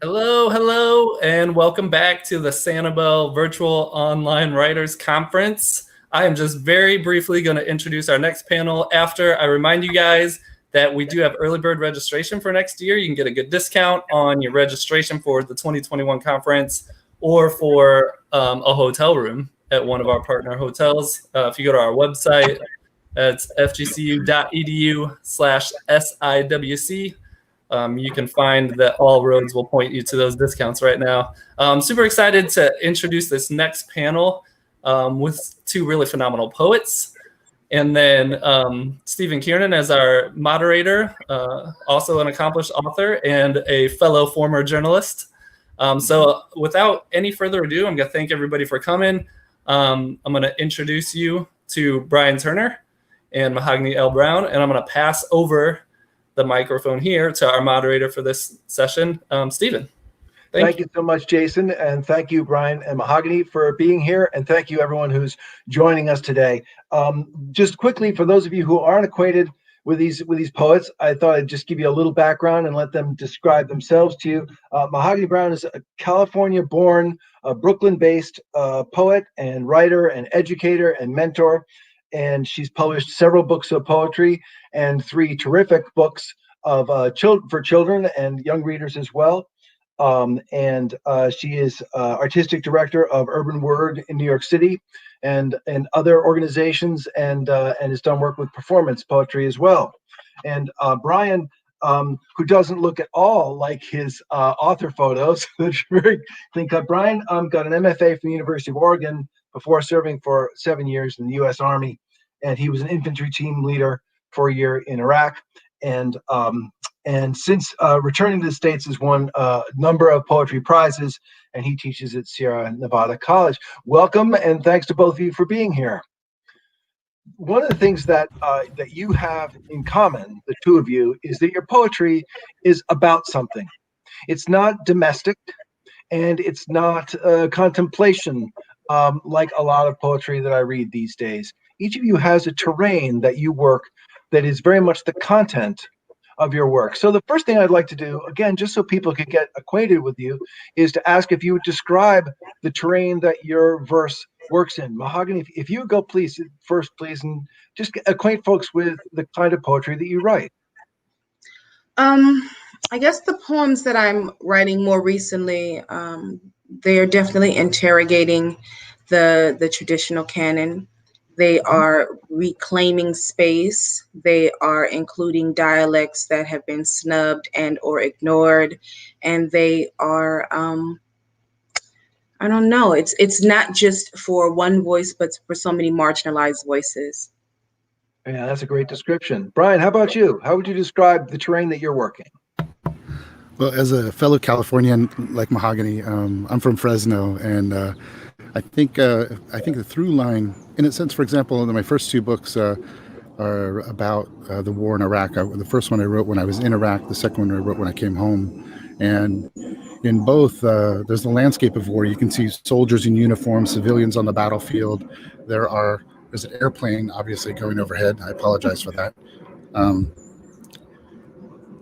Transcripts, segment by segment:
Hello, hello, and welcome back to the Sanibel Virtual Online Writers Conference. I am just very briefly going to introduce our next panel after I remind you guys that we do have early bird registration for next year. You can get a good discount on your registration for the 2021 conference or for a hotel room at one of our partner hotels. If you go to our website, it's fgcu.edu/SIWC. You can find that all roads will point you to those discounts right now. Super excited to introduce this next panel with two really phenomenal poets. And then Stephen Kiernan as our moderator, also an accomplished author and a fellow former journalist. So without any further ado, I'm going to thank everybody for coming. I'm going to introduce you to Brian Turner and Mahogany L. Browne, and I'm going to pass over the microphone here to our moderator for this session, Stephen. Thank you so much, Jason, and thank you, Brian and Mahogany, for being here, and thank you, everyone who's joining us today. Just quickly, for those of you who aren't acquainted with these poets, I thought I'd just give you a little background and let them describe themselves to you. Mahogany Browne is a California-born, Brooklyn-based poet and writer and educator and mentor, and she's published several books of poetry and 3 terrific books of for children and young readers as well. She is artistic director of Urban Word in New York City and other organizations, and has done work with performance poetry as well. And Brian, who doesn't look at all like his author photos, which very clean cut. Brian got an MFA from the University of Oregon before serving for 7 years in the U.S. Army, and he was an infantry team leader for a year in Iraq. And since returning to the States, has won a number of poetry prizes, and he teaches at Sierra Nevada College. Welcome, and thanks to both of you for being here. One of the things that you have in common, the two of you, is that your poetry is about something. It's not domestic, and it's not contemplation like a lot of poetry that I read these days. Each of you has a terrain that you work that is very much the content of your work. So the first thing I'd like to do, again, just so people can get acquainted with you, is to ask if you would describe the terrain that your verse works in. Mahogany, if you would go first, please, and just acquaint folks with the kind of poetry that you write. I guess the poems that I'm writing more recently, they're definitely interrogating the traditional canon. They are reclaiming space. They are including dialects that have been snubbed and or ignored. And they are, I don't know, it's not just for one voice, but for so many marginalized voices. Yeah, that's a great description. Brian, how about you? How would you describe the terrain that you're working? Well, as a fellow Californian like Mahogany, I'm from Fresno, and I think the through line, in a sense, for example, my first 2 books are about the war in Iraq. The first one I wrote when I was in Iraq. The second one I wrote when I came home. And in both, there's the landscape of war. You can see soldiers in uniform, civilians on the battlefield. There's an airplane, obviously, going overhead. I apologize for that.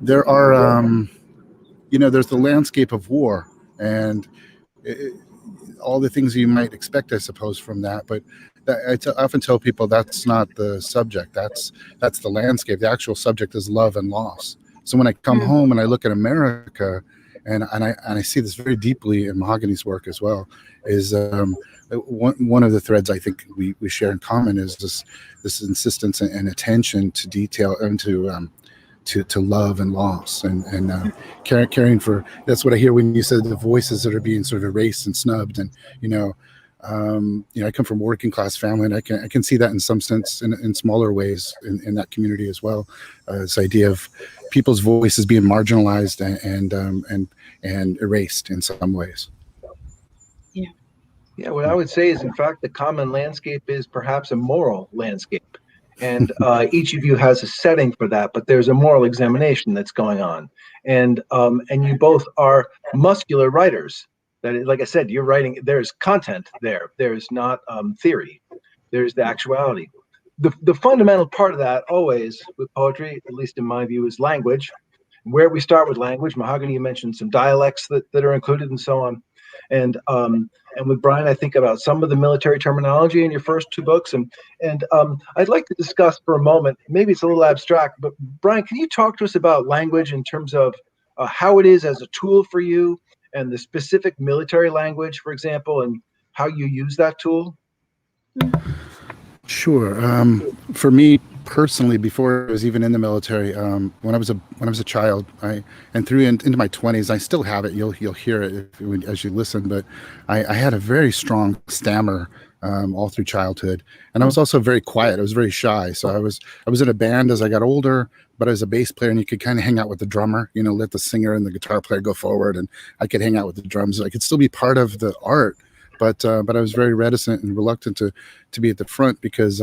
There are, there's the landscape of war, and all the things you might expect, I suppose, from that. But I often tell people that's not the subject. That's the landscape. The actual subject is love and loss. So when I come home and I look at America, and I see this very deeply in Mahogany's work as well, is one of the threads I think we share in common is this insistence and attention to detail and to love and loss and caring for. That's what I hear when you said the voices that are being sort of erased and snubbed. And I come from a working class family, and I can see that in some sense in smaller ways in that community as well. This idea of people's voices being marginalized and erased in some ways. Yeah, what I would say is, in fact, the common landscape is perhaps a moral landscape. And each of you has a setting for that, but there's a moral examination that's going on. And you both are muscular writers. That is, like I said, you're writing, there's content there. There's not theory. There's the actuality. The fundamental part of that always with poetry, at least in my view, is language. where we start with language. Mahogany, you mentioned some dialects that are included and so on. And with Brian, I think about some of the military terminology in your first two books. And I'd like to discuss for a moment, maybe it's a little abstract, but Brian, can you talk to us about language in terms of how it is as a tool for you, and the specific military language, for example, and how you use that tool? Sure. For me personally, before I was even in the military, when I was a child, and through into my 20s, I still have it. You'll hear it as you listen. But I had a very strong stammer all through childhood, and I was also very quiet. I was very shy. So I was in a band as I got older, but I was a bass player, and you could kind of hang out with the drummer. Let the singer and the guitar player go forward, and I could hang out with the drums. I could still be part of the art. But I was very reticent and reluctant to be at the front because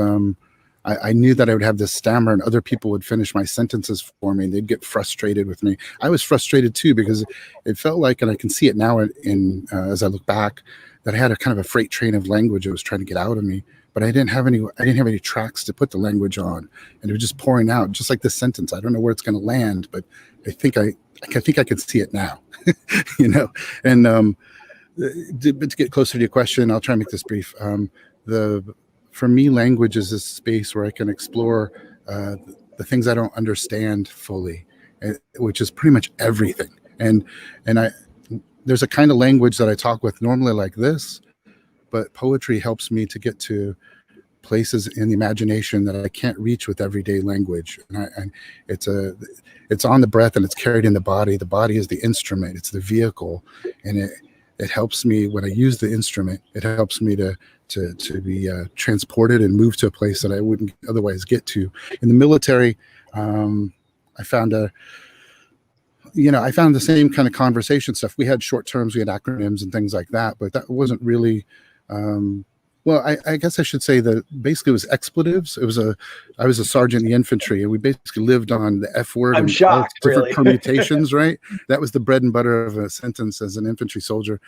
I knew that I would have this stammer, and other people would finish my sentences for me, and they'd get frustrated with me. I was frustrated too because it felt like, and I can see it now as I look back, that I had a kind of a freight train of language that was trying to get out of me. But I didn't have any tracks to put the language on, and it was just pouring out, just like this sentence. I don't know where it's going to land, but I think I can see it now, And but to get closer to your question, I'll try and make this brief. For me, language is this space where I can explore the things I don't understand fully, which is pretty much everything. And there's a kind of language that I talk with normally like this, but poetry helps me to get to places in the imagination that I can't reach with everyday language. And it's on the breath, and it's carried in the body. The body is the instrument, it's the vehicle, and it helps me when I use the instrument. It helps me to be transported and move to a place that I wouldn't otherwise get to. In the military, I found the same kind of conversation stuff. We had short terms, we had acronyms and things like that, but that wasn't really. I guess I should say that basically it was expletives. I was a sergeant in the infantry, and we basically lived on the F word. I'm and shocked, all different really. permutations, right? That was the bread and butter of a sentence as an infantry soldier,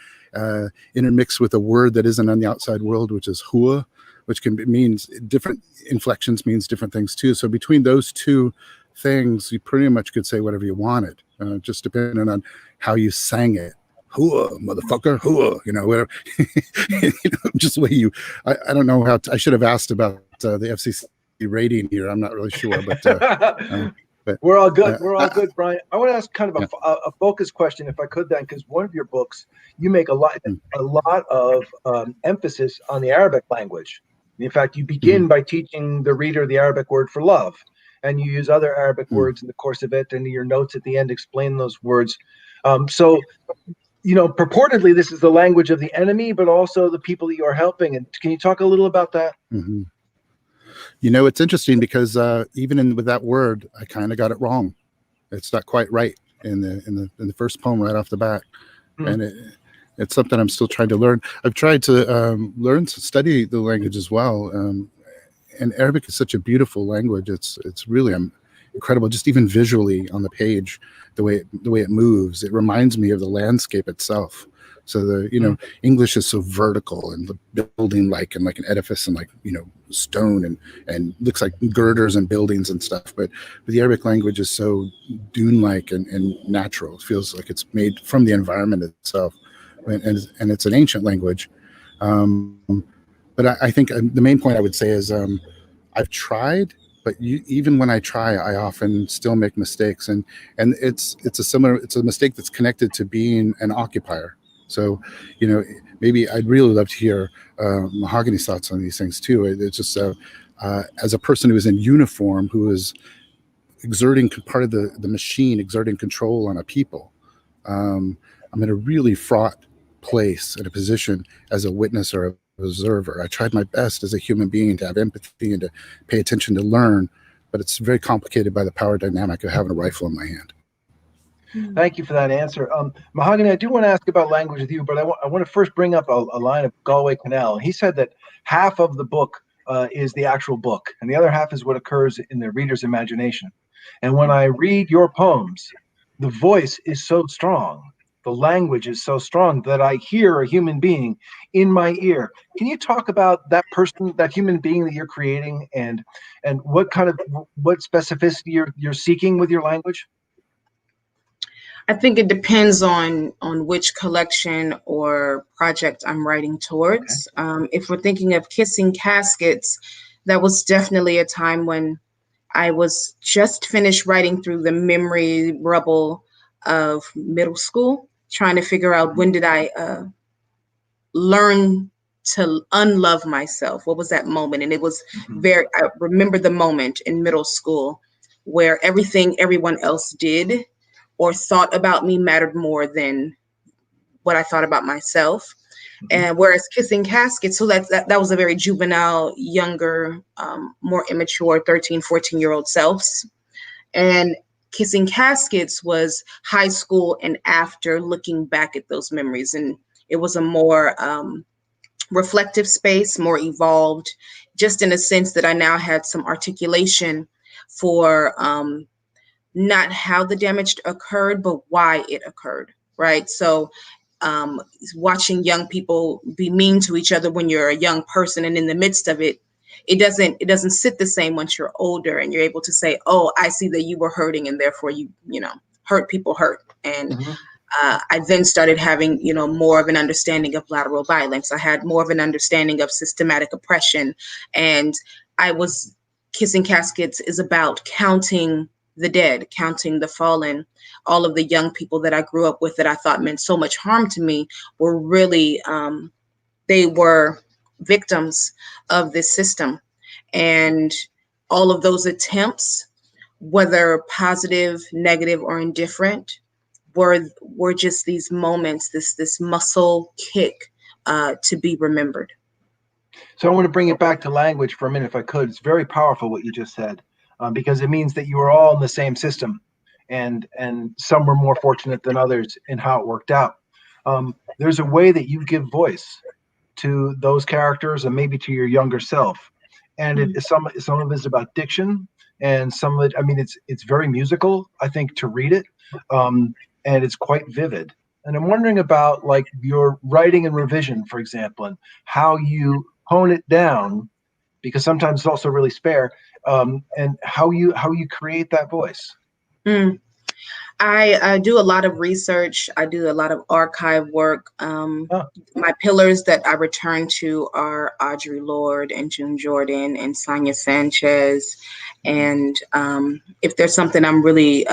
intermixed with a word that isn't on the outside world, which is hua, which means different inflections, means different things too. So between those two things, you pretty much could say whatever you wanted, just depending on how you sang it. Hua, motherfucker, hua, whatever. Just the way you. I don't know how. I should have asked about the FCC rating here. I'm not really sure, but we're all good. We're all good, Brian. I want to ask kind of a focus question, if I could, then, because one of your books, you make a lot of emphasis on the Arabic language. In fact, you begin by teaching the reader the Arabic word for love, and you use other Arabic words in the course of it, and your notes at the end explain those words. So, purportedly this is the language of the enemy, but also the people that you are helping. And can you talk a little about that? Mm-hmm. It's interesting because even with that word, I kind of got it wrong. It's not quite right in the first poem right off the bat, and it's something I'm still trying to learn. I've tried to learn to study the language as well, and Arabic is such a beautiful language. It's really incredible, just even visually on the page, the way it moves. It reminds me of the landscape itself. So English is so vertical and the building like an edifice, and stone and looks like girders and buildings and stuff. But the Arabic language is so dune-like and natural. It feels like it's made from the environment itself, and it's an ancient language. But I think the main point I would say is I've tried. But even when I try, I often still make mistakes, and it's a mistake that's connected to being an occupier. So, maybe I'd really love to hear Mahogany's thoughts on these things too. It's just as a person who is in uniform, who is exerting part of the machine, exerting control on a people. I'm in a really fraught place and a position as a witness or observer. I tried my best as a human being to have empathy and to pay attention to learn, but it's very complicated by the power dynamic of having a rifle in my hand. Thank you for that answer. Mahogany, I do want to ask about language with you, but I want to first bring up a line of Galway Canal. He said that half of the book is the actual book, and the other half is what occurs in the reader's imagination. And when I read your poems, the voice is so strong, the language is so strong that I hear a human being in my ear. Can you talk about that person, that human being that you're creating, and what specificity you're seeking with your language? I think it depends on which collection or project I'm writing towards. If we're thinking of Kissing Caskets, that was definitely a time when I was just finished writing through the memory rubble of middle school, trying to figure out when did I learn to unlove myself. What was that moment? And it was I remember the moment in middle school where everything everyone else did or thought about me mattered more than what I thought about myself. And whereas Kissing Caskets, so that was a very juvenile, younger, more immature 13, 14-year-old selves. And Kissing Caskets was high school and after, looking back at those memories. And it was a more reflective space, more evolved, just in a sense that I now had some articulation for not how the damage occurred, but why it occurred, right? So watching young people be mean to each other when you're a young person and in the midst of it, it doesn't sit the same once you're older and you're able to say, oh, I see that you were hurting and therefore you hurt people hurt. And I then started having, more of an understanding of lateral violence. I had more of an understanding of systematic oppression. And Kissing Caskets is about counting the dead, counting the fallen. All of the young people that I grew up with that I thought meant so much harm to me were really, they were victims of this system. And all of those attempts, whether positive, negative, or indifferent, were just these moments, this muscle kick to be remembered. So I want to bring it back to language for a minute, if I could. It's very powerful what you just said, because it means that you were all in the same system, and some were more fortunate than others in how it worked out. There's a way that you give voice to those characters and maybe to your younger self, and some of it is about diction, and some of it, I mean, it's very musical, I think, to read it, and it's quite vivid. And I'm wondering about like your writing and revision, for example, and how you hone it down, because sometimes it's also really spare, and how you create that voice. I do a lot of research. I do a lot of archive work. My pillars that I return to are Audre Lorde and June Jordan and Sonia Sanchez. And if there's something I'm really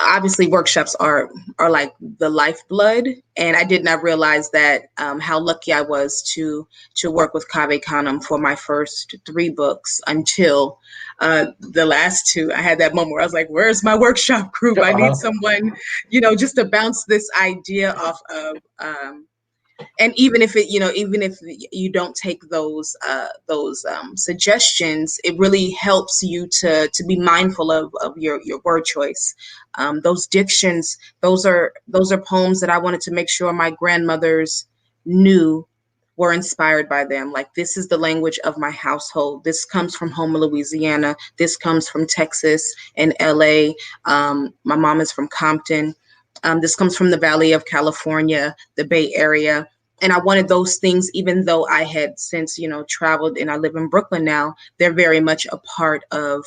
obviously workshops are like the lifeblood, and I did not realize that how lucky I was to work with Kaveh Khanum for my first 3 books until the last 2. I had that moment where I was like, where's my workshop group? I need someone, just to bounce this idea off of. And even if you don't take those suggestions, it really helps you to be mindful of your word choice. Those dictions, those are poems that I wanted to make sure my grandmothers knew were inspired by them. Like, this is the language of my household. This comes from Houma, Louisiana. This comes from Texas and LA. My mom is from Compton. This comes from the Valley of California, the Bay Area. And I wanted those things, even though I had since, traveled and I live in Brooklyn now, they're very much a part of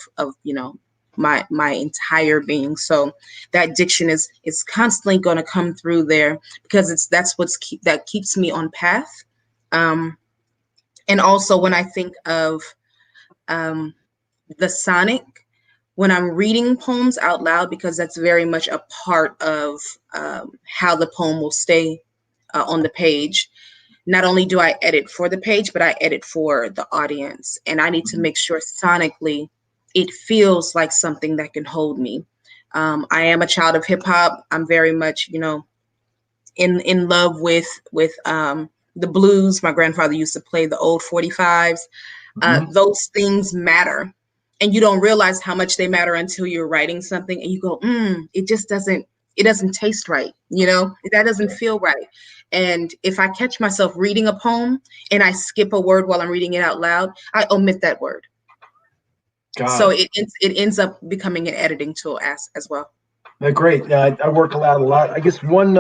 my entire being. So that diction is constantly going to come through there, because that keeps me on path. And also when I think of the sonic, when I'm reading poems out loud, because that's very much a part of how the poem will stay on the page. Not only do I edit for the page, but I edit for the audience. And I need to make sure sonically it feels like something that can hold me. I am a child of hip hop. I'm very much, in love with the blues. My grandfather used to play the old 45s. Those things matter. And you don't realize how much they matter until you're writing something and you go, it just doesn't taste right. That doesn't feel right. And if I catch myself reading a poem and I skip a word while I'm reading it out loud, I omit that word. So it ends up becoming an editing tool as well. Great. I work aloud a lot. I guess one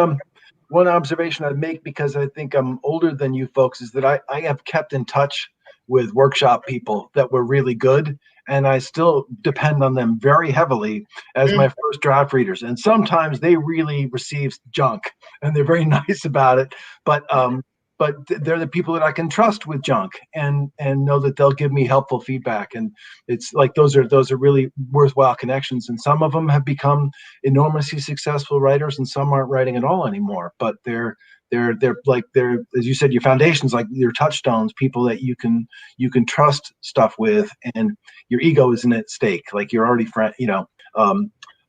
observation I'd make, because I think I'm older than you folks, is that I have kept in touch with workshop people that were really good, and I still depend on them very heavily as my first draft readers. And sometimes they really receive junk, and they're very nice about it. But they're the people that I can trust with junk, and know that they'll give me helpful feedback. And it's like those are really worthwhile connections. And some of them have become enormously successful writers, and some aren't writing at all anymore. But they're as you said, your foundations, like your touchstones, people that you can trust stuff with, and your ego isn't at stake. Like you're already friend,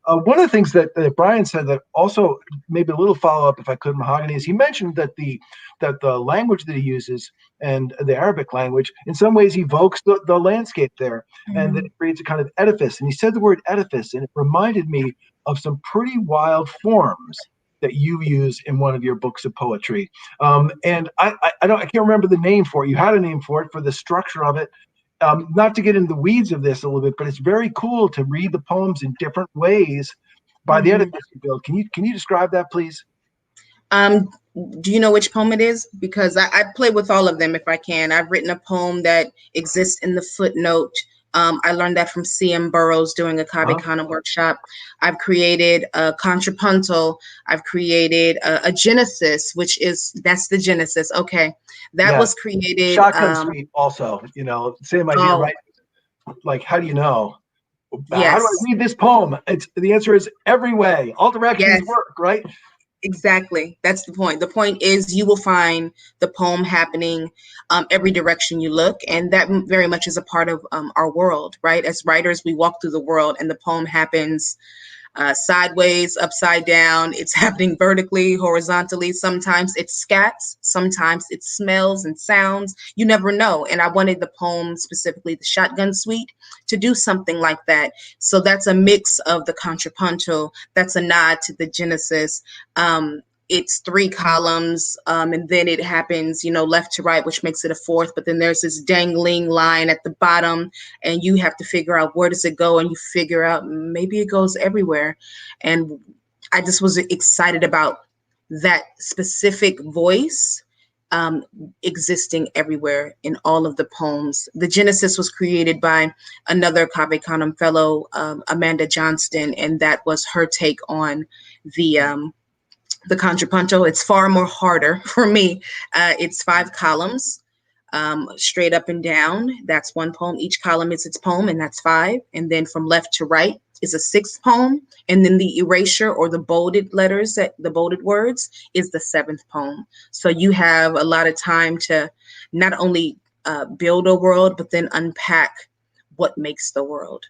one of the things that Brian said that also maybe a little follow up, if I could, Mahogany, is he mentioned that the language that he uses, and the Arabic language, in some ways evokes the landscape there, and that it creates a kind of edifice. And he said the word edifice, and it reminded me of some pretty wild forms that you use in one of your books of poetry. And I can't remember the name for it. You had a name for it, for the structure of it. Not to get into the weeds of this a little bit, but it's very cool to read the poems in different ways by the edifice you build. Can you describe that, please? Do you know which poem it is? Because I play with all of them if I can. I've written a poem that exists in the footnote. I learned that from C.M. Burroughs doing a Cave Canem workshop. I've created a contrapuntal. I've created a Genesis, that's the Genesis. Okay. That was created. Shotgun Street also, same idea, right? Like, how do you know? How do I read this poem? The answer is every way. All directions work, right? Exactly. That's the point. The point is you will find the poem happening every direction you look. And that very much is a part of our world, right? As writers, we walk through the world and the poem happens sideways, upside down. It's happening vertically, horizontally. Sometimes it scats. Sometimes it smells and sounds. You never know. And I wanted the poem, specifically the Shotgun Suite, to do something like that. So that's a mix of the contrapuntal. That's a nod to the Genesis. It's 3 columns, and then it happens, left to right, which makes it a 4th. But then there's this dangling line at the bottom, and you have to figure out where does it go, and you figure out maybe it goes everywhere. And I just was excited about that specific voice existing everywhere in all of the poems. The Genesis was created by another Cave Canem fellow, Amanda Johnston, and that was her take on the contrapunto. It's far more harder for me. It's 5 columns, straight up and down. That's 1 poem. Each column is its poem, and that's 5. And then from left to right is a 6th poem. And then the erasure, or the bolded letters, the bolded words, is the 7th poem. So you have a lot of time to not only build a world, but then unpack what makes the world.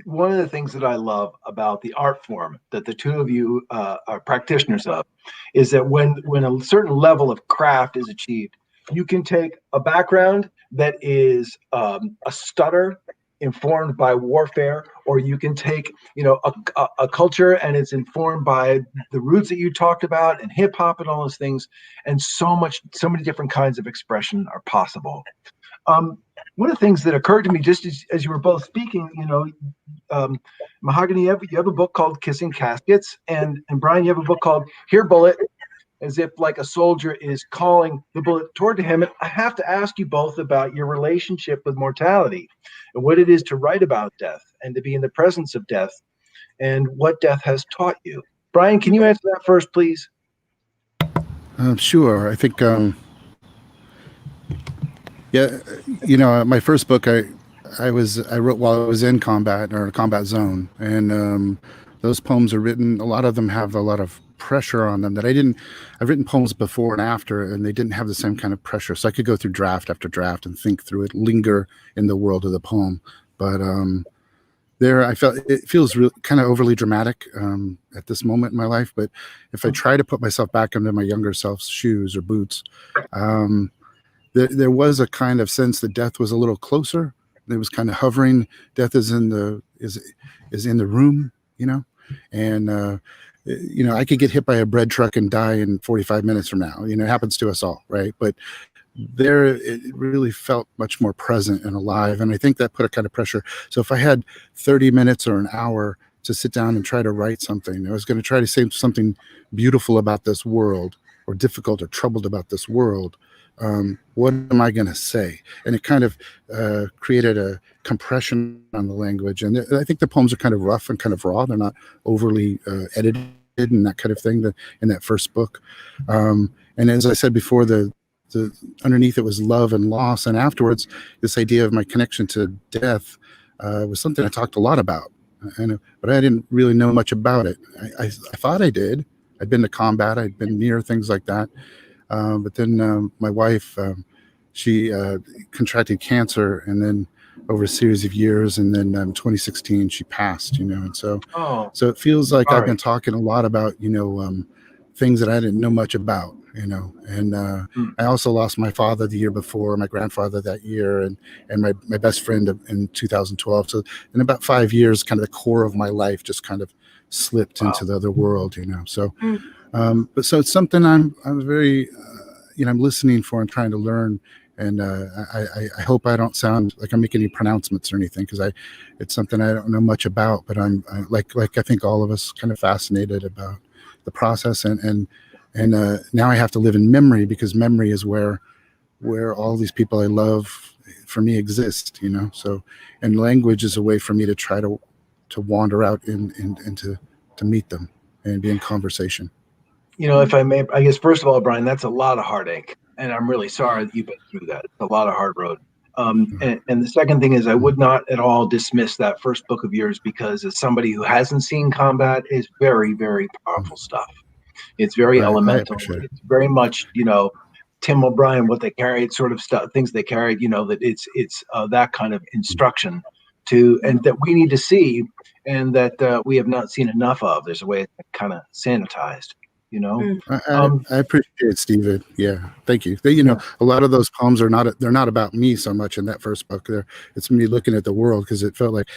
One of the things that I love about the art form that the two of you are practitioners of is that when a certain level of craft is achieved, you can take a background that is a stutter informed by warfare, or you can take a culture and it's informed by the roots that you talked about, and hip hop and all those things, and so many different kinds of expression are possible. One of the things that occurred to me just as you were both speaking, Mahogany, you have a book called Kissing Caskets, and Brian, you have a book called Here Bullet, as if like a soldier is calling the bullet toward him. And I have to ask you both about your relationship with mortality, and what it is to write about death and to be in the presence of death, and what death has taught you. Brian, can you answer that first, please? Sure. I think, my first book I wrote while I was in combat, or a combat zone, and those poems are written. A lot of them have a lot of pressure on them that I've written poems before and after, and they didn't have the same kind of pressure. So I could go through draft after draft and think through it, linger in the world of the poem. But I felt it feels really kind of overly dramatic at this moment in my life. But if I try to put myself back into my younger self's shoes or boots, there was a kind of sense that death was a little closer. It was kind of hovering. Death is in the room, and I could get hit by a bread truck and die in 45 minutes from now. It happens to us all, right? But there, it really felt much more present and alive, and I think that put a kind of pressure. So if I had 30 minutes or an hour to sit down and try to write something, I was going to try to say something beautiful about this world, or difficult or troubled about this world, what am I going to say? And it kind of created a compression on the language. And I think the poems are kind of rough and kind of raw. They're not overly edited and that kind of thing in that first book. And as I said before, the underneath it was love and loss. And afterwards, this idea of my connection to death was something I talked a lot about. But I didn't really know much about it. I thought I did. I'd been to combat. I'd been near things like that. But then my wife, she contracted cancer, and then over a series of years, and then 2016 she passed. And so it feels like I've been talking a lot about things that I didn't know much about. And I also lost my father the year before, my grandfather that year, and my best friend in 2012. So in about 5 years, kind of the core of my life just kind of slipped into the other world. So. But so it's something I'm very, I'm listening for and trying to learn. And I hope I don't sound like I'm making any pronouncements or anything, because it's something I don't know much about. But I'm like I think all of us, kind of fascinated about the process. And now I have to live in memory, because memory is where all these people I love, for me, exist. So, and language is a way for me to try to wander out and to meet them and be in conversation. If I may, I guess, first of all, Brian, that's a lot of heartache, and I'm really sorry that you've been through that. It's a lot of hard road. And the second thing is, I would not at all dismiss that first book of yours, because as somebody who hasn't seen combat, is very, very powerful stuff. It's very elemental. It's very much, Tim O'Brien, what they carried, sort of stuff, things they carried, that it's that kind of instruction and that we need to see, and that we have not seen enough of. There's a way it's kind of sanitized. I appreciate it, Stephen. Yeah, thank you. A lot of those poems they're not about me so much in that first book. It's me looking at the world, because it felt like,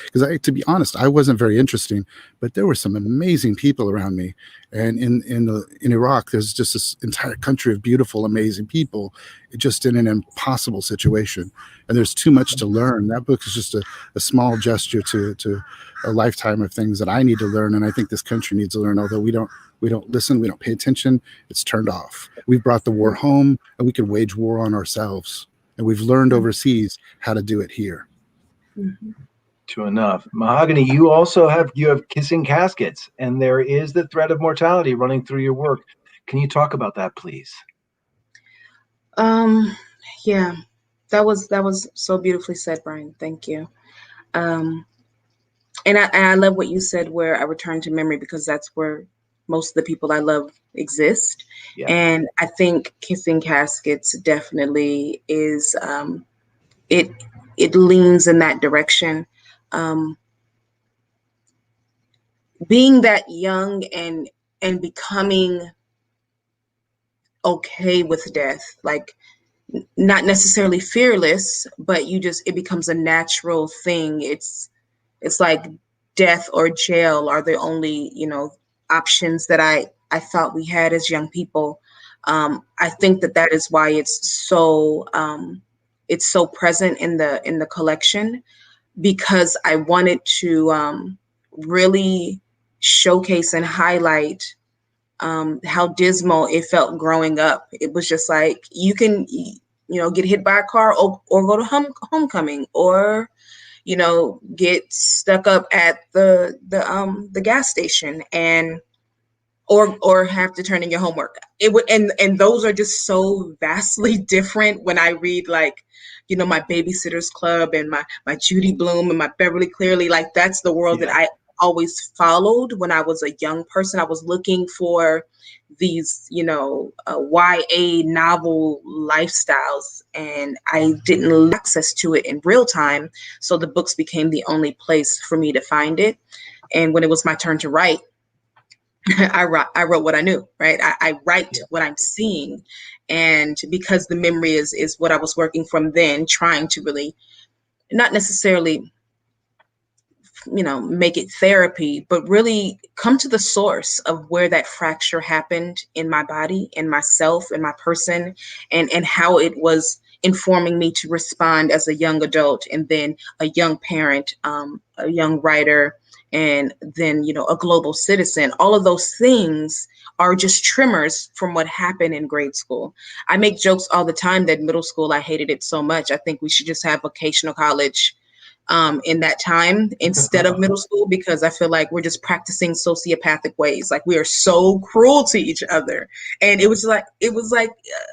to be honest, I wasn't very interesting, but there were some amazing people around me. And in Iraq, there's just this entire country of beautiful, amazing people, just in an impossible situation. And there's too much to learn. That book is just a small gesture to a lifetime of things that I need to learn, and I think this country needs to learn. Although we don't listen, we don't pay attention, it's turned off. We've brought the war home, and we can wage war on ourselves. And we've learned overseas how to do it here. Mm-hmm. True enough. Mahogany, you have Kissing Caskets, and there is the thread of mortality running through your work. Can you talk about that, please? Yeah, that was so beautifully said, Brian. Thank you. And I love what you said, where I return to memory, because that's where most of the people I love exist. Yeah. And I think Kissing Caskets definitely is, it leans in that direction. Being that young and becoming okay with death, like not necessarily fearless, but it becomes a natural thing. It's like death or jail are the only, options that I thought we had as young people. I think that is why it's so present in the collection, because I wanted to really showcase and highlight how dismal it felt growing up. It was just like, you can, get hit by a car or go to homecoming, or get stuck up at the gas station or have to turn in your homework. It would, and those are just so vastly different when I read, like, my Babysitter's Club and my Judy Blume and my Beverly Cleary. Like, that's the world that I always followed when I was a young person. I was looking for these, YA novel lifestyles, and I didn't have access to it in real time. So the books became the only place for me to find it. And when it was my turn to write, I wrote what I knew, right? I write what I'm seeing. And because the memory is what I was working from then, trying to really not necessarily make it therapy, but really come to the source of where that fracture happened in my body, in myself, in my person, and how it was informing me to respond as a young adult, and then a young parent, a young writer, and then, you know, a global citizen. All of those things are just trimmers from what happened in grade school. I make jokes all the time that middle school, I hated it so much. I think we should just have vocational college in that time instead of middle school, because I feel like we're just practicing sociopathic ways. Like, we are so cruel to each other. And it was like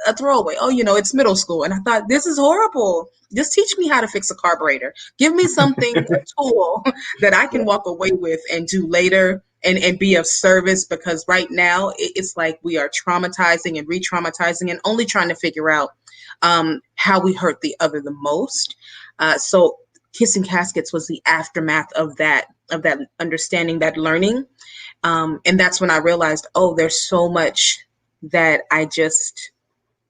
a throwaway. Oh, you know, it's middle school. And I thought, this is horrible. Just teach me how to fix a carburetor. Give me something, a tool that I can walk away with and do later and be of service, because right now it's like we are traumatizing and re-traumatizing and only trying to figure out how we hurt the other the most. So Kissing Caskets was the aftermath of that understanding, that learning. And that's when I realized, oh, there's so much that I just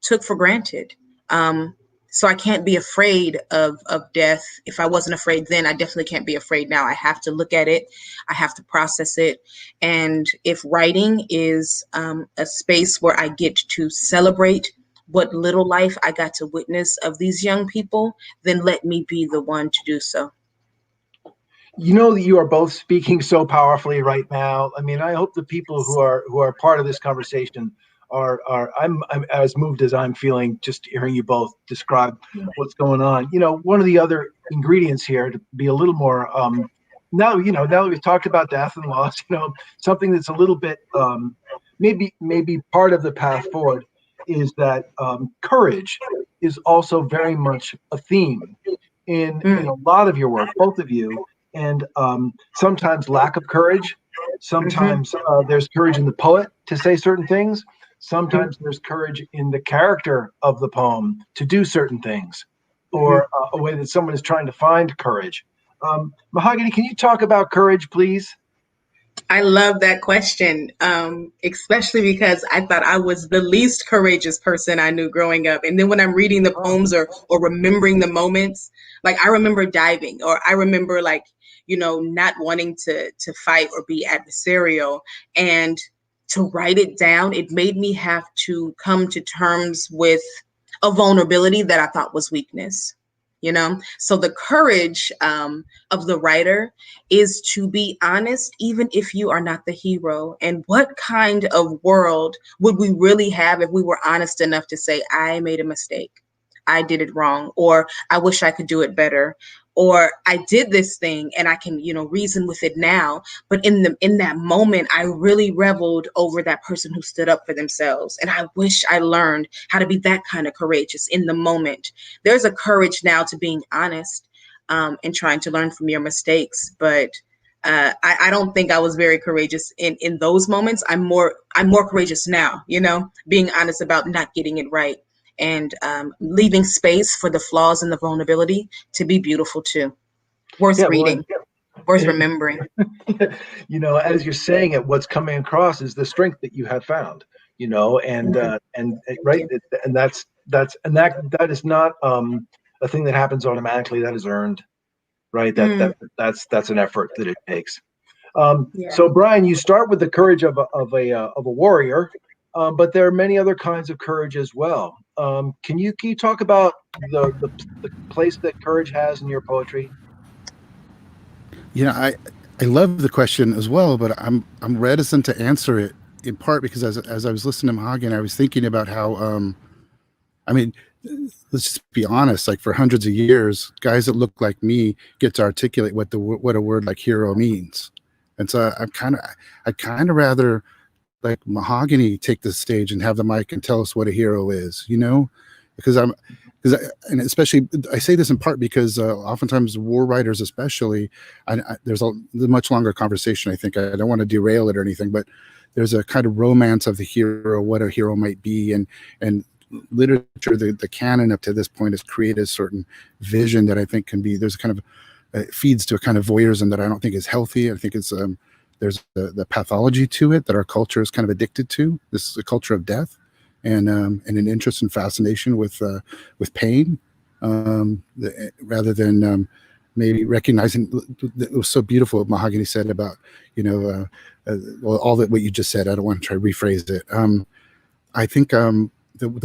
took for granted. So I can't be afraid of death. If I wasn't afraid then, I definitely can't be afraid now. I have to look at it. I have to process it. And if writing is a space where I get to celebrate what little life I got to witness of these young people, then let me be the one to do so. You know that you are both speaking so powerfully right now. I mean, I hope the people who are part of this conversation are I'm as moved as I'm feeling just hearing you both describe what's going on. You know, one of the other ingredients here to be a little more now that we've talked about death and loss, you know, something that's a little bit maybe part of the path forward is that courage is also very much a theme in a lot of your work, both of you. And sometimes lack of courage. Sometimes there's courage in the poet to say certain things. Sometimes there's courage in the character of the poem to do certain things, or a way that someone is trying to find courage. Mahogany, can you talk about courage, please? I love that question, especially because I thought I was the least courageous person I knew growing up. And then when I'm reading the poems or remembering the moments, like I remember diving, or I remember like, you know, not wanting to fight or be adversarial. And to write it down, it made me have to come to terms with a vulnerability that I thought was weakness. You know, so the courage of the writer is to be honest, even if you are not the hero. And what kind of world would we really have if we were honest enough to say, I made a mistake, I did it wrong, or I wish I could do it better, or I did this thing and I can, you know, reason with it now. But in that moment, I really reveled over that person who stood up for themselves. And I wish I learned how to be that kind of courageous in the moment. There's a courage now to being honest and trying to learn from your mistakes. But I don't think I was very courageous in those moments. I'm more courageous now, you know, being honest about not getting it right, and leaving space for the flaws and the vulnerability to be beautiful too. Worth reading, worth remembering. You know, as you're saying it, what's coming across is the strength that you have found. You know, and right, and that is not a thing that happens automatically. That is earned, right? That's an effort that it takes. So, Brian, you start with the courage of a warrior. But there are many other kinds of courage as well. Can you talk about the place that courage has in your poetry? You know, I love the question as well, but I'm reticent to answer it, in part because as I was listening to Mahogany, I was thinking about how I mean, let's just be honest, like for hundreds of years, guys that look like me get to articulate what a word like hero means. And so I kind of rather like Mahogany take the stage and have the mic and tell us what a hero is, you know, and especially I say this in part because oftentimes war writers, especially, there's a much longer conversation. I think I don't want to derail it or anything, but there's a kind of romance of the hero, what a hero might be, and literature, the canon up to this point has created a certain vision that I think can be, there's a kind of it feeds to a kind of voyeurism that I don't think is healthy. I think it's there's the pathology to it that our culture is kind of addicted to. This is a culture of death, and an interest and fascination with pain, rather than maybe recognizing. It was so beautiful what Mahogany said about, you know, well, all that what you just said. I don't want to try to rephrase it. I think the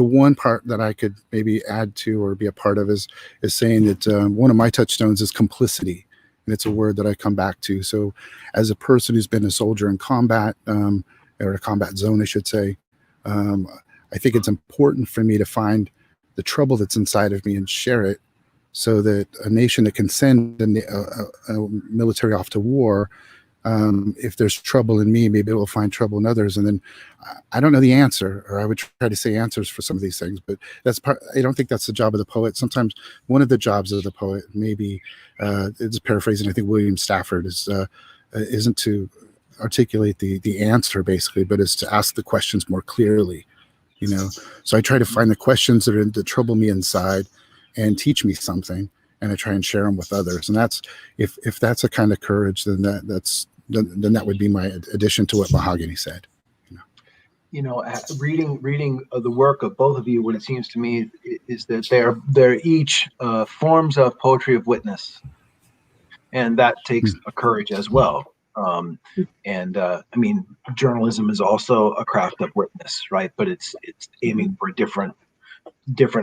one part that I could maybe add to or be a part of is saying that one of my touchstones is complicity. and it's a word that I come back to. So as a person who's been a soldier in combat, or a combat zone, I should say, I think it's important for me to find the trouble that's inside of me and share it, so that a nation that can send a military off to war, if there's trouble in me, maybe it will find trouble in others. And then I don't know the answer, or I would try to say answers for some of these things, but I don't think that's the job of the poet. Sometimes one of the jobs of the poet, maybe, it's paraphrasing, I think William Stafford, isn't to articulate the answer basically, but is to ask the questions more clearly. So I try to find the questions that trouble me inside and teach me something, and I try and share them with others. And that's, if that's a kind of courage, then that would be my addition to what Mahogany said. Reading the work of both of you, what it seems to me is that they're each forms of poetry of witness, and that takes a courage as well. I mean, journalism is also a craft of witness, right? But it's aiming for a different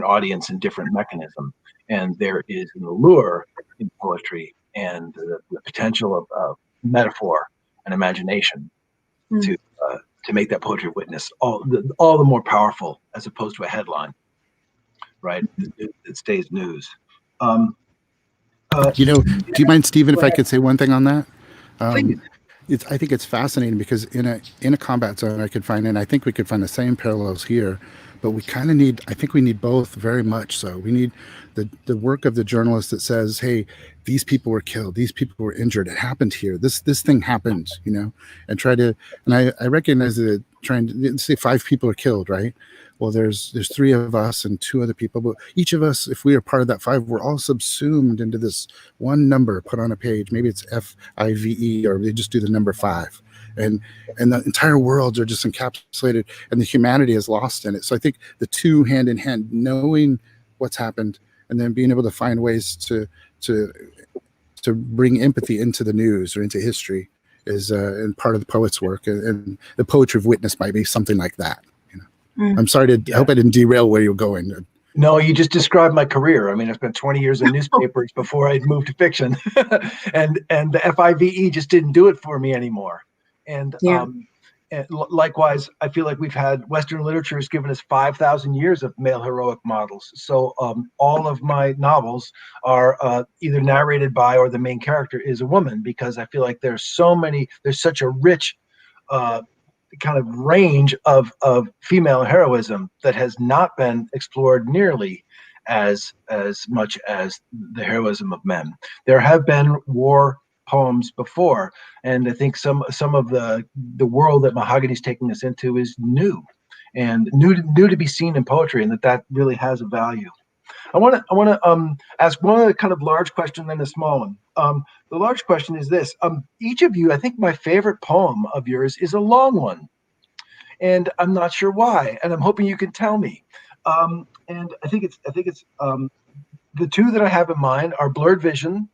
audience and different mechanism. And there is an allure in poetry and the potential of metaphor and imagination to make that poetry of witness all the more powerful, as opposed to a headline, right? It stays news. Do you mind, Stephen, if I could say one thing on that? Please. I think it's fascinating, because in a combat zone I could find, and I think we could find the same parallels here, but we kind of need, I think we need both very much so. We need the work of the journalist that says, hey, these people were killed, these people were injured, it happened here, this thing happened, and I recognize that trying to say 5 people are killed, right? Well, there's 3 of us and 2 other people, but each of us, if we are part of that 5, we're all subsumed into this one number put on a page. Maybe it's FIVE, or they just do the number 5, and the entire worlds are just encapsulated, and the humanity is lost in it. So I think the two hand in hand, knowing what's happened, and then being able to find ways to bring empathy into the news or into history is and part of the poet's work, and the poetry of witness might be something like that. I'm sorry I hope I didn't derail where you're going. No, you just described my career. I mean, I spent 20 years in newspapers before I'd moved to fiction, and the FIVE just didn't do it for me anymore. And likewise, I feel like we've had Western literature has given us 5,000 years of male heroic models. So all of my novels are either narrated by, or the main character is a woman, because I feel like there's such a rich kind of range of female heroism that has not been explored nearly as much as the heroism of men. There have been war poems before, and I think some of the world that Mahogany's taking us into is new to be seen in poetry, and that really has a value. I want to ask one other kind of large question, then a small one. The large question is this: each of you, I think my favorite poem of yours is a long one, and I'm not sure why, and I'm hoping you can tell me. And I think it's the 2 that I have in mind are "Blurred Vision"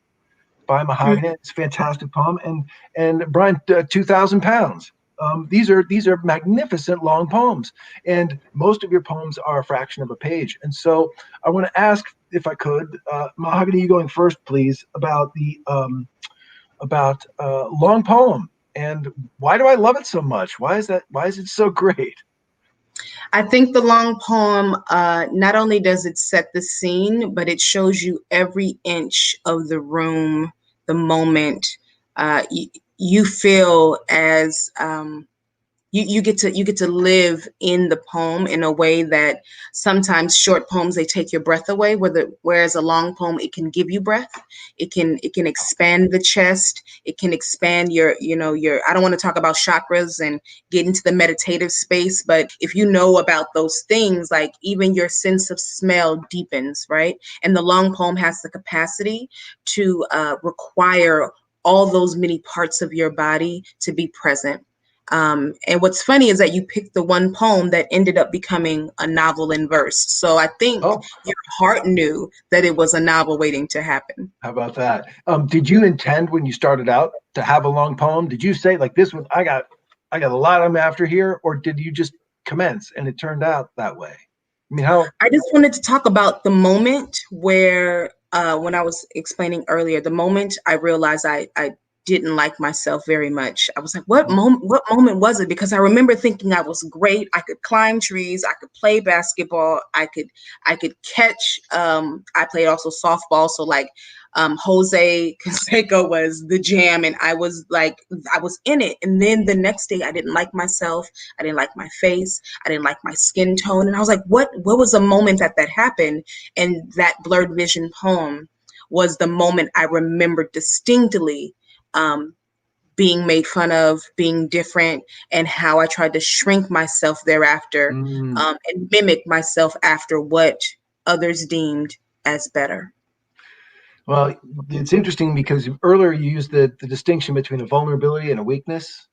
by Mahogany. It's a fantastic poem, and Brian, 2,000 Pounds. These are magnificent long poems, and most of your poems are a fraction of a page. And so I want to ask, if I could, Mahogany, you going first, please, about the long poem, and why do I love it so much? Why is it so great? I think the long poem, not only does it set the scene, but it shows you every inch of the room, the moment. You feel as you get to live in the poem in a way that sometimes short poems, they take your breath away, whereas a long poem, it can give you breath. It can expand the chest. It can expand your I don't want to talk about chakras and get into the meditative space, but if you know about those things, like even your sense of smell deepens, right? And the long poem has the capacity to require all those many parts of your body to be present. And what's funny is that you picked the one poem that ended up becoming a novel in verse. So I think your heart knew that it was a novel waiting to happen. How about that? Did you intend when you started out to have a long poem? Did you say, like, this one, I got a lot I'm after here, or did you just commence and it turned out that way? I mean, how? I just wanted to talk about the moment where when I was explaining earlier, the moment I realized I didn't like myself very much, I was like, what moment was it? Because I remember thinking I was great. I could climb trees. I could play basketball. I could catch. I played also softball. So like Jose Canseco was the jam, and I was in it. And then the next day I didn't like myself. I didn't like my face. I didn't like my skin tone. And I was like, what was the moment that happened? And that Blurred Vision poem was the moment I remembered distinctly, being made fun of, being different, and how I tried to shrink myself thereafter, and mimic myself after what others deemed as better. Well, it's interesting because earlier you used the distinction between a vulnerability and a weakness.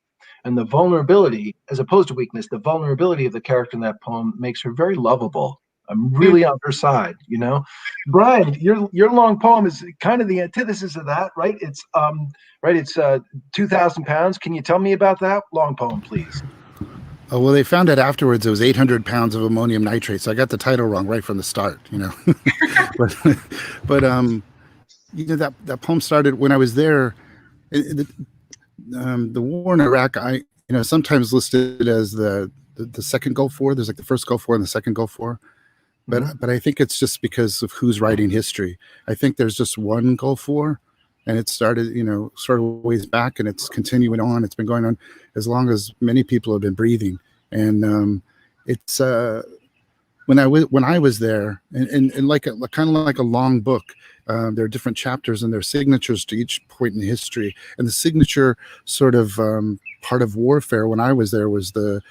And the vulnerability, as opposed to weakness, the vulnerability of the character in that poem makes her very lovable. I'm really on her side, you know. Brian, your long poem is kind of the antithesis of that, right? It's 2,000 pounds. Can you tell me about that long poem, please? Oh, well, they found out afterwards it was 800 pounds of ammonium nitrate, so I got the title wrong right from the start, you know. but you know, that poem started when I was there. The war in Iraq, sometimes listed as the second Gulf War. There's like the first Gulf War and the second Gulf War. But I think it's just because of who's writing history. I think there's just one Gulf War, and it started, sort of ways back, and it's continuing on. It's been going on as long as many people have been breathing. And it's when I was there, and like kind of like a long book. There are different chapters and there are signatures to each point in history. And the signature sort of part of warfare when I was there was the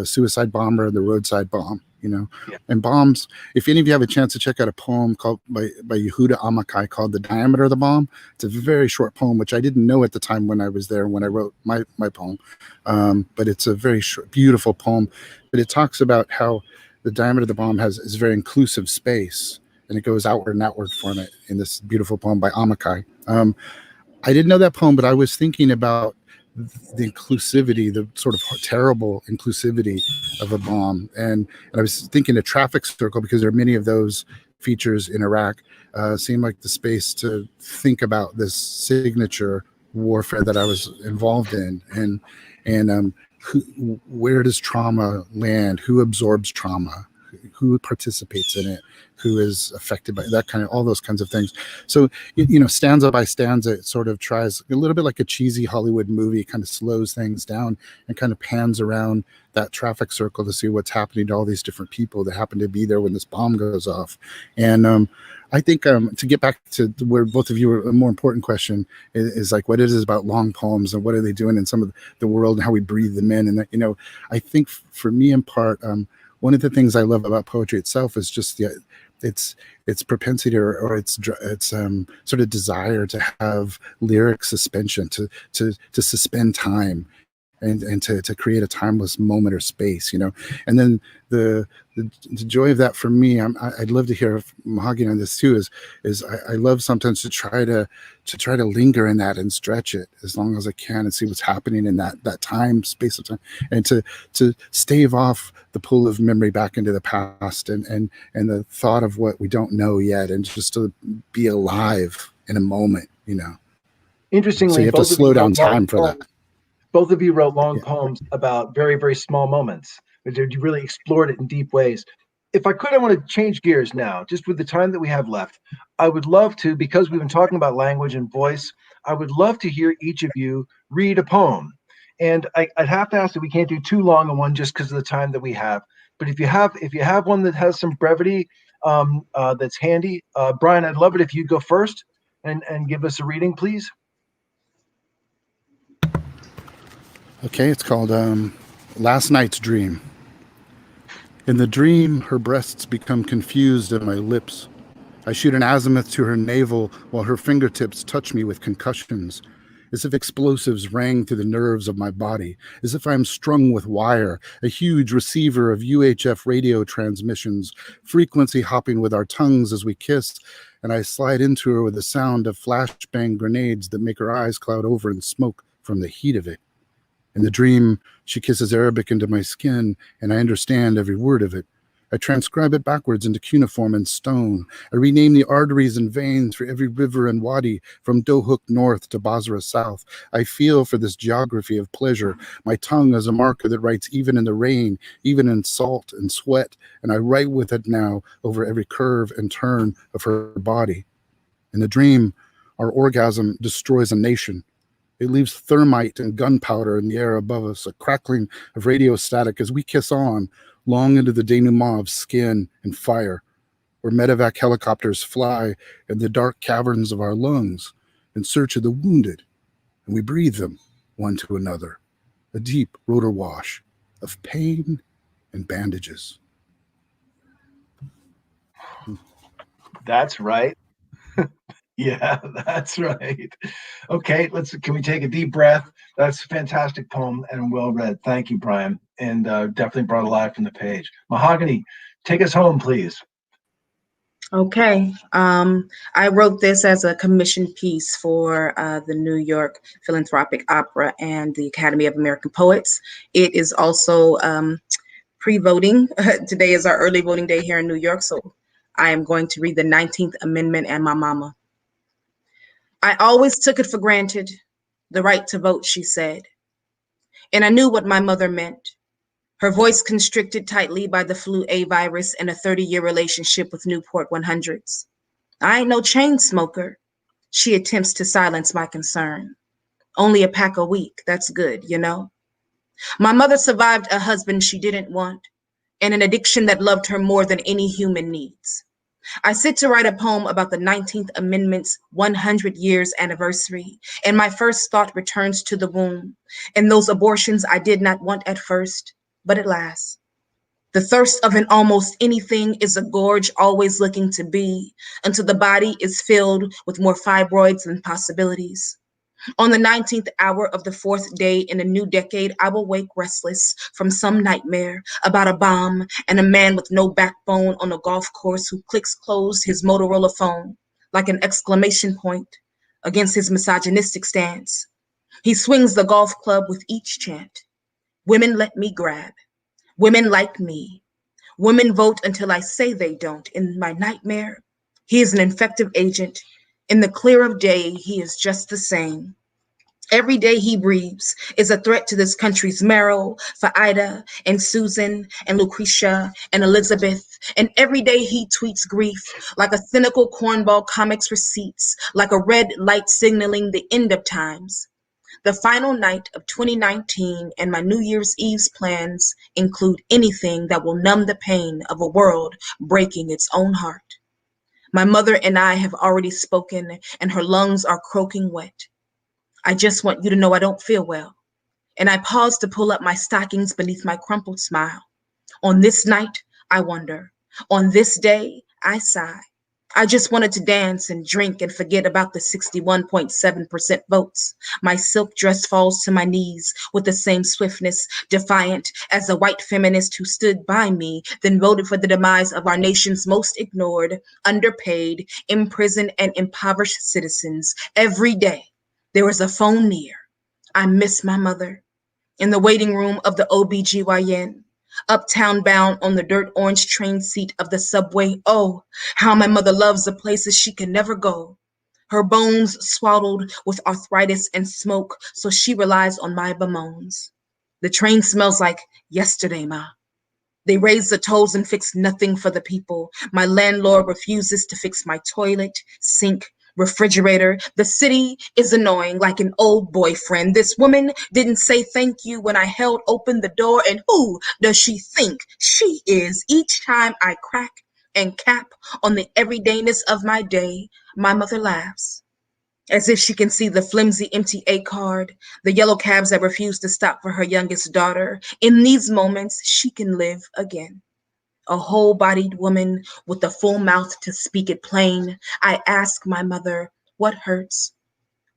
suicide bomber and the roadside bomb. Yeah. And bombs. If any of you have a chance to check out a poem called by Yehuda Amichai called "The Diameter of the Bomb," it's a very short poem, which I didn't know at the time when I was there when I wrote my poem. But it's a very short, beautiful poem. But it talks about how the diameter of the bomb is a very inclusive space, and it goes outward and outward from it in this beautiful poem by Amichai. I didn't know that poem, but I was thinking about the inclusivity, the sort of terrible inclusivity of a bomb. And I was thinking a traffic circle, because there are many of those features in Iraq, seemed like the space to think about this signature warfare that I was involved in. And where does trauma land? Who absorbs trauma? Who participates in it? Who is affected by that all those kinds of things. So, stanza by stanza, it sort of tries a little bit like a cheesy Hollywood movie, kind of slows things down and kind of pans around that traffic circle to see what's happening to all these different people that happen to be there when this bomb goes off. And I think to get back to where both of you were, a more important question is like what it is about long poems and what are they doing in some of the world and how we breathe them in. And I think for me in part, one of the things I love about poetry itself is just its propensity or its sort of desire to have lyric suspension, to suspend time, and to create a timeless moment or space, and then the joy of that for me, I'd love to hear Mahogany on this too, is I love sometimes to try to linger in that and stretch it as long as I can and see what's happening in that space of time, and to stave off the pull of memory back into the past and the thought of what we don't know yet, and just to be alive in a moment, Interestingly, so you have to slow down time for that. Both of you wrote long poems about very, very small moments. You really explored it in deep ways. If I could, I want to change gears now, just with the time that we have left. I would love to, because we've been talking about language and voice, I would love to hear each of you read a poem. And I'd have to ask that we can't do too long a one just because of the time that we have. But if you have one that has some brevity, that's handy, Brian, I'd love it if you'd go first and give us a reading, please. Okay, it's called Last Night's Dream. In the dream, her breasts become confused at my lips. I shoot an azimuth to her navel while her fingertips touch me with concussions, as if explosives rang through the nerves of my body, as if I'm strung with wire, a huge receiver of UHF radio transmissions, frequency hopping with our tongues as we kiss, and I slide into her with the sound of flashbang grenades that make her eyes cloud over in smoke from the heat of it. In the dream, she kisses Arabic into my skin, and I understand every word of it. I transcribe it backwards into cuneiform and stone. I rename the arteries and veins for every river and wadi from Dohuk north to Basra south. I feel for this geography of pleasure. My tongue is a marker that writes even in the rain, even in salt and sweat, and I write with it now over every curve and turn of her body. In the dream, our orgasm destroys a nation. It leaves thermite and gunpowder in the air above us, a crackling of radio static as we kiss on long into the denouement of skin and fire, where medevac helicopters fly in the dark caverns of our lungs in search of the wounded, and we breathe them one to another, a deep rotor wash of pain and bandages. That's right. Yeah, that's right. Okay, can we take a deep breath? That's a fantastic poem and well read. Thank you, Brian. And definitely brought alive from the page. Mahogany, take us home, please. Okay. I wrote this as a commission piece for the New York Philanthropic Opera and the Academy of American Poets. It is also pre-voting. Today is our early voting day here in New York, so I am going to read the 19th Amendment and my mama. I always took it for granted, the right to vote, she said. And I knew what my mother meant. Her voice constricted tightly by the flu A virus and a 30-year relationship with Newport 100s. I ain't no chain smoker. She attempts to silence my concern. Only a pack a week, that's good, you know? My mother survived a husband she didn't want and an addiction that loved her more than any human needs. I sit to write a poem about the 19th Amendment's 100 years anniversary, and my first thought returns to the womb and those abortions I did not want at first, but at last. The thirst of an almost anything is a gorge always looking to be, until the body is filled with more fibroids than possibilities. On the 19th hour of the fourth day in a new decade, I will wake restless from some nightmare about a bomb and a man with no backbone on a golf course who clicks closed his Motorola phone like an exclamation point against his misogynistic stance. He swings the golf club with each chant. Women let me grab. Women like me. Women vote until I say they don't. In my nightmare, he is an infective agent. In the clear of day, he is just the same. Every day he breathes is a threat to this country's marrow for Ida and Susan and Lucretia and Elizabeth. And every day he tweets grief like a cynical cornball comics receipts, like a red light signaling the end of times. The final night of 2019 and my New Year's Eve's plans include anything that will numb the pain of a world breaking its own heart. My mother and I have already spoken and her lungs are croaking wet. I just want you to know I don't feel well. And I pause to pull up my stockings beneath my crumpled smile. On this night, I wonder. On this day, I sigh. I just wanted to dance and drink and forget about the 61.7% votes. My silk dress falls to my knees with the same swiftness, defiant as a white feminist who stood by me, then voted for the demise of our nation's most ignored, underpaid, imprisoned, and impoverished citizens. Every day, there is a phone near. I miss my mother. In the waiting room of the OBGYN, uptown bound on the dirt orange train seat of the subway. Oh, how my mother loves the places she can never go. Her bones swaddled with arthritis and smoke, so she relies on my bemoans. The train smells like yesterday, ma. They raise the tolls and fix nothing for the people. My landlord refuses to fix my toilet, sink, refrigerator. The city is annoying like an old boyfriend. This woman didn't say thank you when I held open the door, and who does she think she is? Each time I crack and cap on the everydayness of my day, my mother laughs, as if she can see the flimsy empty A card, the yellow cabs that refuse to stop for her youngest daughter. In these moments, she can live again. A whole-bodied woman with a full mouth to speak it plain. I ask my mother, what hurts?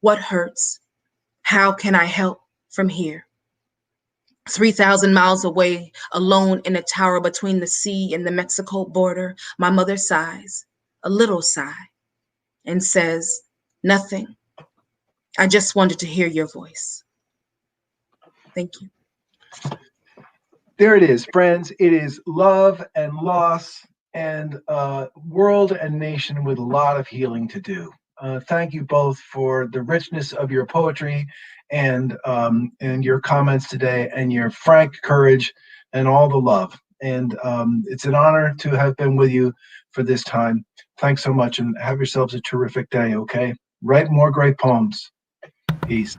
What hurts? How can I help from here? 3,000 miles away, alone in a tower between the sea and the Mexico border, my mother sighs, a little sigh, and says, nothing. I just wanted to hear your voice. Thank you. There it is, friends. It is love and loss and world and nation with a lot of healing to do. Thank you both for the richness of your poetry and your comments today and your frank courage and all the love. And it's an honor to have been with you for this time. Thanks so much and have yourselves a terrific day, okay? Write more great poems. Peace.